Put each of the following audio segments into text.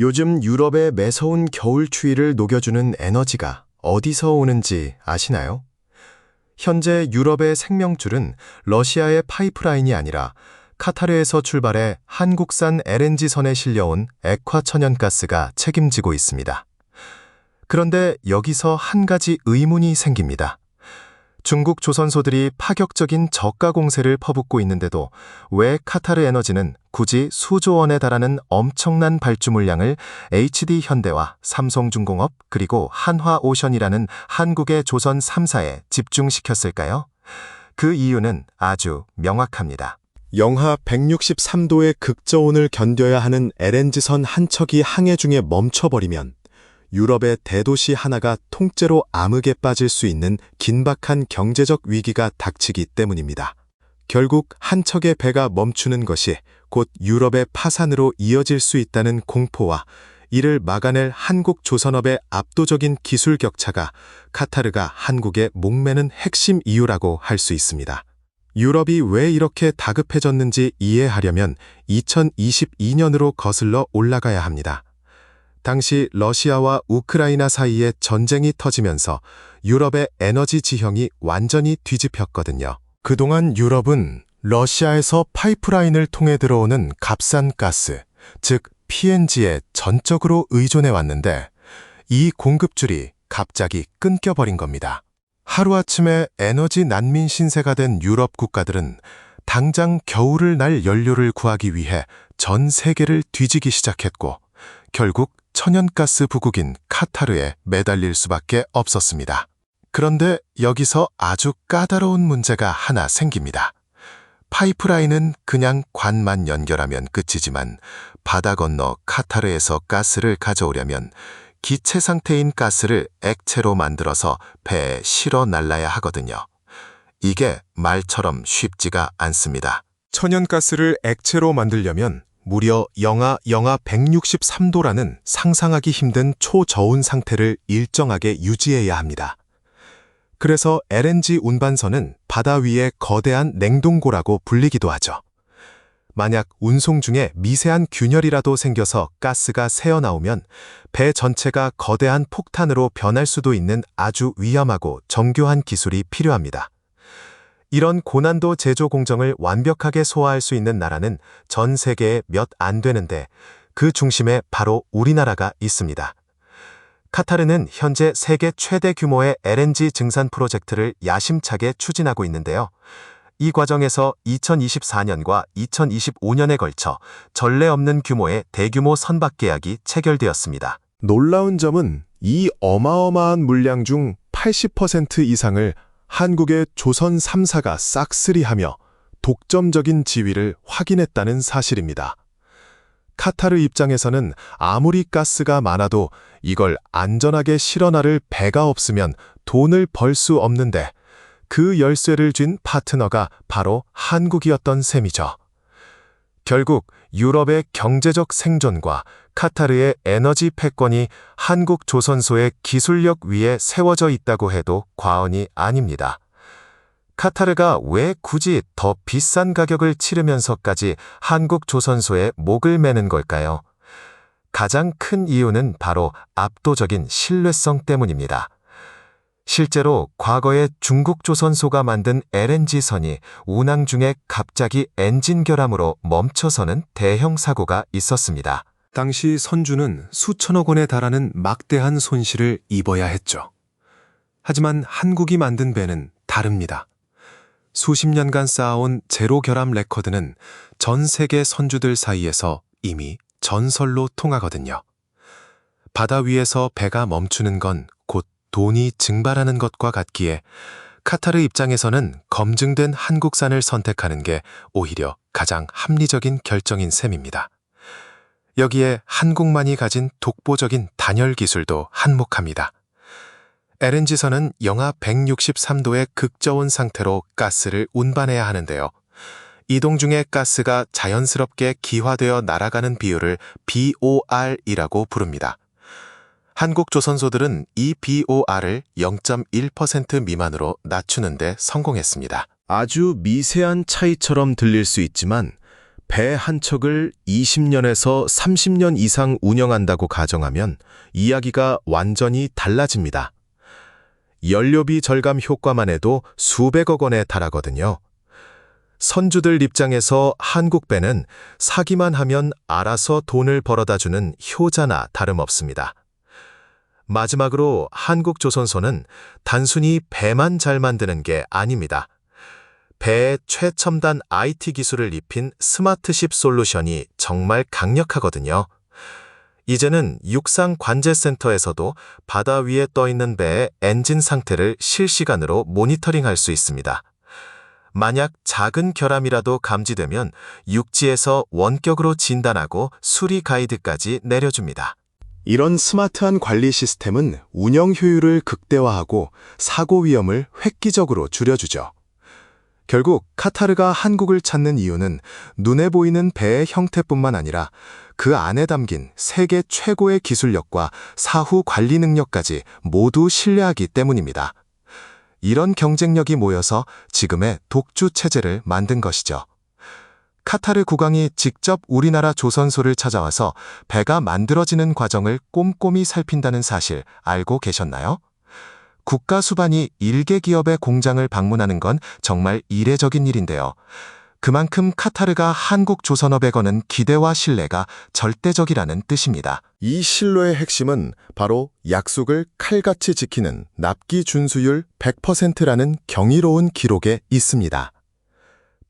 요즘 유럽의 매서운 겨울 추위를 녹여주는 에너지가 어디서 오는지 아시나요? 현재 유럽의 생명줄은 러시아의 파이프라인이 아니라 카타르에서 출발해 한국산 LNG선에 실려온 액화천연가스가 책임지고 있습니다. 그런데 여기서 한 가지 의문이 생깁니다. 중국 조선소들이 파격적인 저가 공세를 퍼붓고 있는데도 왜 카타르 에너지는 굳이 수조 원에 달하는 엄청난 발주 물량을 HD 현대와 삼성중공업 그리고 한화오션이라는 한국의 조선 3사에 집중시켰을까요? 그 이유는 아주 명확합니다. 영하 163도의 극저온을 견뎌야 하는 LNG선 한 척이 항해 중에 멈춰버리면 유럽의 대도시 하나가 통째로 암흑에 빠질 수 있는 긴박한 경제적 위기가 닥치기 때문입니다. 결국 한 척의 배가 멈추는 것이 곧 유럽의 파산으로 이어질 수 있다는 공포와 이를 막아낼 한국 조선업의 압도적인 기술 격차가 카타르가 한국에 목매는 핵심 이유라고 할 수 있습니다. 유럽이 왜 이렇게 다급해졌는지 이해하려면 2022년으로 거슬러 올라가야 합니다. 당시 러시아와 우크라이나 사이에 전쟁이 터지면서 유럽의 에너지 지형이 완전히 뒤집혔거든요. 그동안 유럽은 러시아에서 파이프라인을 통해 들어오는 값싼 가스, 즉 PNG에 전적으로 의존해 왔는데 이 공급줄이 갑자기 끊겨버린 겁니다. 하루아침에 에너지 난민 신세가 된 유럽 국가들은 당장 겨울을 날 연료를 구하기 위해 전 세계를 뒤지기 시작했고 결국 천연가스 부국인 카타르에 매달릴 수밖에 없었습니다. 그런데 여기서 아주 까다로운 문제가 하나 생깁니다. 파이프라인은 그냥 관만 연결하면 끝이지만 바다 건너 카타르에서 가스를 가져오려면 기체 상태인 가스를 액체로 만들어서 배에 실어 날라야 하거든요. 이게 말처럼 쉽지가 않습니다. 천연가스를 액체로 만들려면 무려 영하 163도라는 상상하기 힘든 초저온 상태를 일정하게 유지해야 합니다. 그래서 LNG 운반선은 바다 위의 거대한 냉동고라고 불리기도 하죠. 만약 운송 중에 미세한 균열이라도 생겨서 가스가 새어나오면 배 전체가 거대한 폭탄으로 변할 수도 있는 아주 위험하고 정교한 기술이 필요합니다. 이런 고난도 제조 공정을 완벽하게 소화할 수 있는 나라는 전 세계에 몇 안 되는데 그 중심에 바로 우리나라가 있습니다. 카타르는 현재 세계 최대 규모의 LNG 증산 프로젝트를 야심차게 추진하고 있는데요. 이 과정에서 2024년과 2025년에 걸쳐 전례 없는 규모의 대규모 선박 계약이 체결되었습니다. 놀라운 점은 이 어마어마한 물량 중 80% 이상을 한국의 조선 3사가 싹쓸이하며 독점적인 지위를 확인했다는 사실입니다. 카타르 입장에서는 아무리 가스가 많아도 이걸 안전하게 실어나를 배가 없으면 돈을 벌 수 없는데 그 열쇠를 쥔 파트너가 바로 한국이었던 셈이죠. 결국 유럽의 경제적 생존과 카타르의 에너지 패권이 한국 조선소의 기술력 위에 세워져 있다고 해도 과언이 아닙니다. 카타르가 왜 굳이 더 비싼 가격을 치르면서까지 한국 조선소에 목을 매는 걸까요? 가장 큰 이유는 바로 압도적인 신뢰성 때문입니다. 실제로 과거에 중국 조선소가 만든 LNG선이 운항 중에 갑자기 엔진 결함으로 멈춰서는 대형 사고가 있었습니다. 당시 선주는 수천억 원에 달하는 막대한 손실을 입어야 했죠. 하지만 한국이 만든 배는 다릅니다. 수십 년간 쌓아온 제로 결함 레코드는 전 세계 선주들 사이에서 이미 전설로 통하거든요. 바다 위에서 배가 멈추는 건 곧 돈이 증발하는 것과 같기에 카타르 입장에서는 검증된 한국산을 선택하는 게 오히려 가장 합리적인 결정인 셈입니다. 여기에 한국만이 가진 독보적인 단열 기술도 한몫합니다. LNG선은 영하 163도의 극저온 상태로 가스를 운반해야 하는데요. 이동 중에 가스가 자연스럽게 기화되어 날아가는 비율을 BOR이라고 부릅니다. 한국 조선소들은 이 BOR을 0.1% 미만으로 낮추는 데 성공했습니다. 아주 미세한 차이처럼 들릴 수 있지만 배 한 척을 20년에서 30년 이상 운영한다고 가정하면 이야기가 완전히 달라집니다. 연료비 절감 효과만 해도 수백억 원에 달하거든요. 선주들 입장에서 한국배는 사기만 하면 알아서 돈을 벌어다주는 효자나 다름없습니다. 마지막으로 한국조선소는 단순히 배만 잘 만드는 게 아닙니다. 배에 최첨단 IT 기술을 입힌 스마트십 솔루션이 정말 강력하거든요. 이제는 육상 관제센터에서도 바다 위에 떠있는 배의 엔진 상태를 실시간으로 모니터링할 수 있습니다. 만약 작은 결함이라도 감지되면 육지에서 원격으로 진단하고 수리 가이드까지 내려줍니다. 이런 스마트한 관리 시스템은 운영 효율을 극대화하고 사고 위험을 획기적으로 줄여주죠. 결국 카타르가 한국을 찾는 이유는 눈에 보이는 배의 형태뿐만 아니라 그 안에 담긴 세계 최고의 기술력과 사후 관리 능력까지 모두 신뢰하기 때문입니다. 이런 경쟁력이 모여서 지금의 독주 체제를 만든 것이죠. 카타르 국왕이 직접 우리나라 조선소를 찾아와서 배가 만들어지는 과정을 꼼꼼히 살핀다는 사실 알고 계셨나요? 국가 수반이 일개 기업의 공장을 방문하는 건 정말 이례적인 일인데요. 그만큼 카타르가 한국 조선업에 거는 기대와 신뢰가 절대적이라는 뜻입니다. 이 신뢰의 핵심은 바로 약속을 칼같이 지키는 납기 준수율 100%라는 경이로운 기록에 있습니다.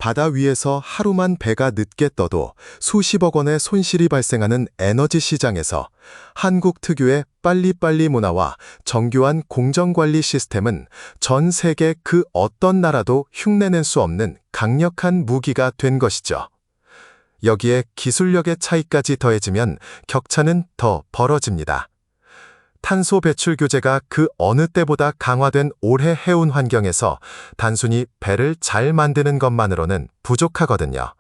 바다 위에서 하루만 배가 늦게 떠도 수십억 원의 손실이 발생하는 에너지 시장에서 한국 특유의 빨리빨리 문화와 정교한 공정관리 시스템은 전 세계 그 어떤 나라도 흉내낼 수 없는 강력한 무기가 된 것이죠. 여기에 기술력의 차이까지 더해지면 격차는 더 벌어집니다. 탄소 배출 규제가 그 어느 때보다 강화된 올해 해운 환경에서 단순히 배를 잘 만드는 것만으로는 부족하거든요.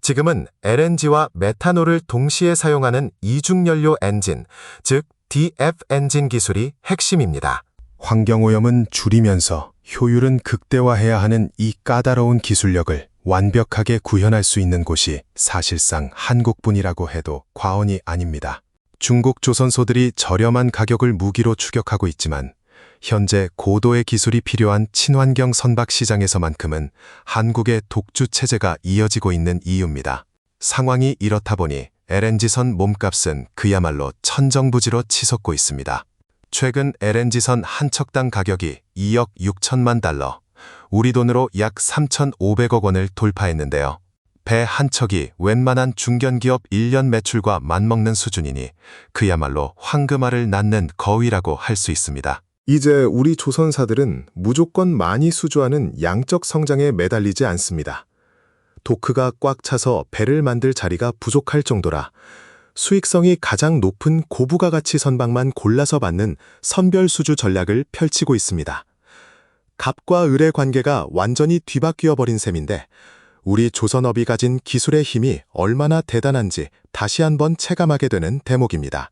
지금은 LNG와 메탄올을 동시에 사용하는 이중연료 엔진, 즉 DF 엔진 기술이 핵심입니다. 환경오염은 줄이면서 효율은 극대화해야 하는 이 까다로운 기술력을 완벽하게 구현할 수 있는 곳이 사실상 한국뿐이라고 해도 과언이 아닙니다. 중국 조선소들이 저렴한 가격을 무기로 추격하고 있지만 현재 고도의 기술이 필요한 친환경 선박 시장에서만큼은 한국의 독주 체제가 이어지고 있는 이유입니다. 상황이 이렇다 보니 LNG선 몸값은 그야말로 천정부지로 치솟고 있습니다. 최근 LNG선 한 척당 가격이 2억 6천만 달러, 우리 돈으로 약 3,500억 원을 돌파했는데요. 배 한 척이 웬만한 중견기업 1년 매출과 맞먹는 수준이니 그야말로 황금알을 낳는 거위라고 할 수 있습니다. 이제 우리 조선사들은 무조건 많이 수주하는 양적 성장에 매달리지 않습니다. 도크가 꽉 차서 배를 만들 자리가 부족할 정도라 수익성이 가장 높은 고부가 가치 선박만 골라서 받는 선별 수주 전략을 펼치고 있습니다. 갑과 을의 관계가 완전히 뒤바뀌어 버린 셈인데 우리 조선업이 가진 기술의 힘이 얼마나 대단한지 다시 한번 체감하게 되는 대목입니다.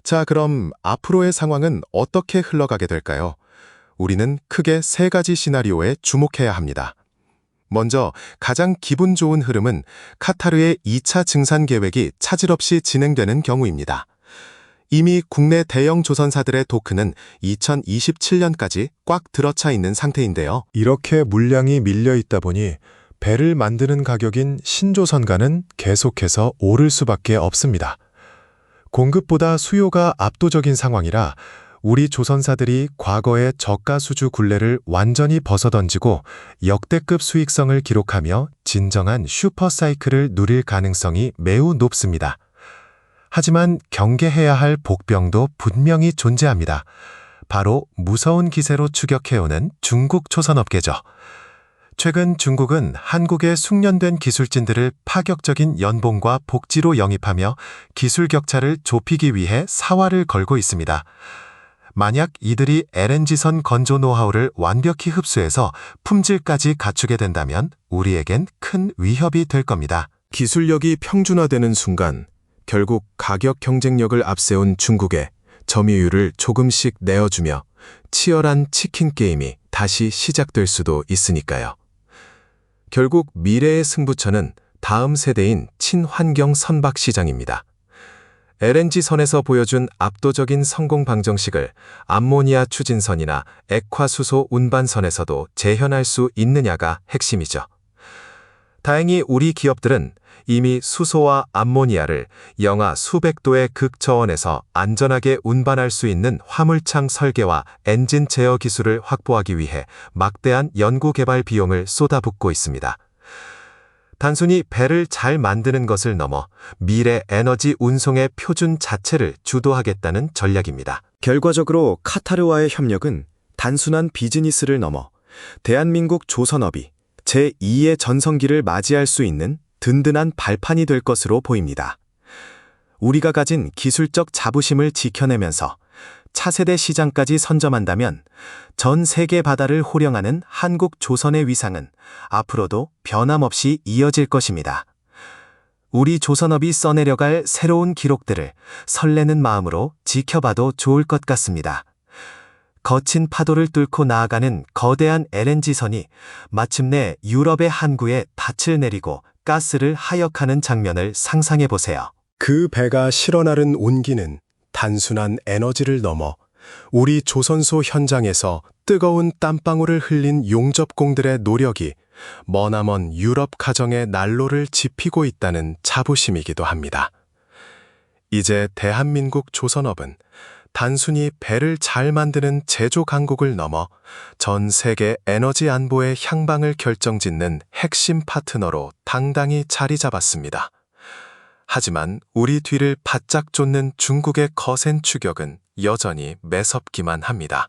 자, 그럼 앞으로의 상황은 어떻게 흘러가게 될까요? 우리는 크게 세 가지 시나리오에 주목해야 합니다. 먼저 가장 기분 좋은 흐름은 카타르의 2차 증산 계획이 차질 없이 진행되는 경우입니다. 이미 국내 대형 조선사들의 도크는 2027년까지 꽉 들어차 있는 상태인데요. 이렇게 물량이 밀려 있다 보니 배를 만드는 가격인 신조선가는 계속해서 오를 수밖에 없습니다. 공급보다 수요가 압도적인 상황이라 우리 조선사들이 과거의 저가 수주 굴레를 완전히 벗어던지고 역대급 수익성을 기록하며 진정한 슈퍼사이클을 누릴 가능성이 매우 높습니다. 하지만 경계해야 할 복병도 분명히 존재합니다. 바로 무서운 기세로 추격해오는 중국 조선업계죠. 최근 중국은 한국의 숙련된 기술진들을 파격적인 연봉과 복지로 영입하며 기술 격차를 좁히기 위해 사활을 걸고 있습니다. 만약 이들이 LNG선 건조 노하우를 완벽히 흡수해서 품질까지 갖추게 된다면 우리에겐 큰 위협이 될 겁니다. 기술력이 평준화되는 순간 결국 가격 경쟁력을 앞세운 중국에 점유율을 조금씩 내어주며 치열한 치킨 게임이 다시 시작될 수도 있으니까요. 결국 미래의 승부처는 다음 세대인 친환경 선박 시장입니다. LNG선에서 보여준 압도적인 성공 방정식을 암모니아 추진선이나 액화수소 운반선에서도 재현할 수 있느냐가 핵심이죠. 다행히 우리 기업들은 이미 수소와 암모니아를 영하 수백 도의 극저온에서 안전하게 운반할 수 있는 화물창 설계와 엔진 제어 기술을 확보하기 위해 막대한 연구개발 비용을 쏟아붓고 있습니다. 단순히 배를 잘 만드는 것을 넘어 미래 에너지 운송의 표준 자체를 주도하겠다는 전략입니다. 결과적으로 카타르와의 협력은 단순한 비즈니스를 넘어 대한민국 조선업이 제2의 전성기를 맞이할 수 있는 든든한 발판이 될 것으로 보입니다. 우리가 가진 기술적 자부심을 지켜내면서 차세대 시장까지 선점한다면 전 세계 바다를 호령하는 한국 조선의 위상은 앞으로도 변함없이 이어질 것입니다. 우리 조선업이 써내려갈 새로운 기록들을 설레는 마음으로 지켜봐도 좋을 것 같습니다. 거친 파도를 뚫고 나아가는 거대한 LNG선이 마침내 유럽의 항구에 닻을 내리고 가스를 하역하는 장면을 상상해 보세요. 그 배가 실어나른 온기는 단순한 에너지를 넘어 우리 조선소 현장에서 뜨거운 땀방울을 흘린 용접공들의 노력이 머나먼 유럽 가정의 난로를 지피고 있다는 자부심이기도 합니다. 이제 대한민국 조선업은 단순히 배를 잘 만드는 제조 강국을 넘어 전 세계 에너지 안보의 향방을 결정짓는 핵심 파트너로 당당히 자리 잡았습니다. 하지만 우리 뒤를 바짝 쫓는 중국의 거센 추격은 여전히 매섭기만 합니다.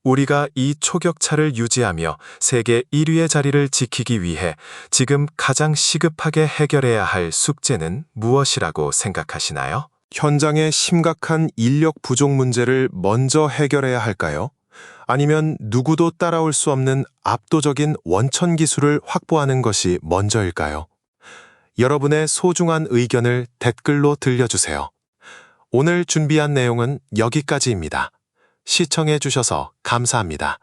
우리가 이 초격차를 유지하며 세계 1위의 자리를 지키기 위해 지금 가장 시급하게 해결해야 할 숙제는 무엇이라고 생각하시나요? 현장의 심각한 인력 부족 문제를 먼저 해결해야 할까요? 아니면 누구도 따라올 수 없는 압도적인 원천 기술을 확보하는 것이 먼저일까요? 여러분의 소중한 의견을 댓글로 들려주세요. 오늘 준비한 내용은 여기까지입니다. 시청해 주셔서 감사합니다.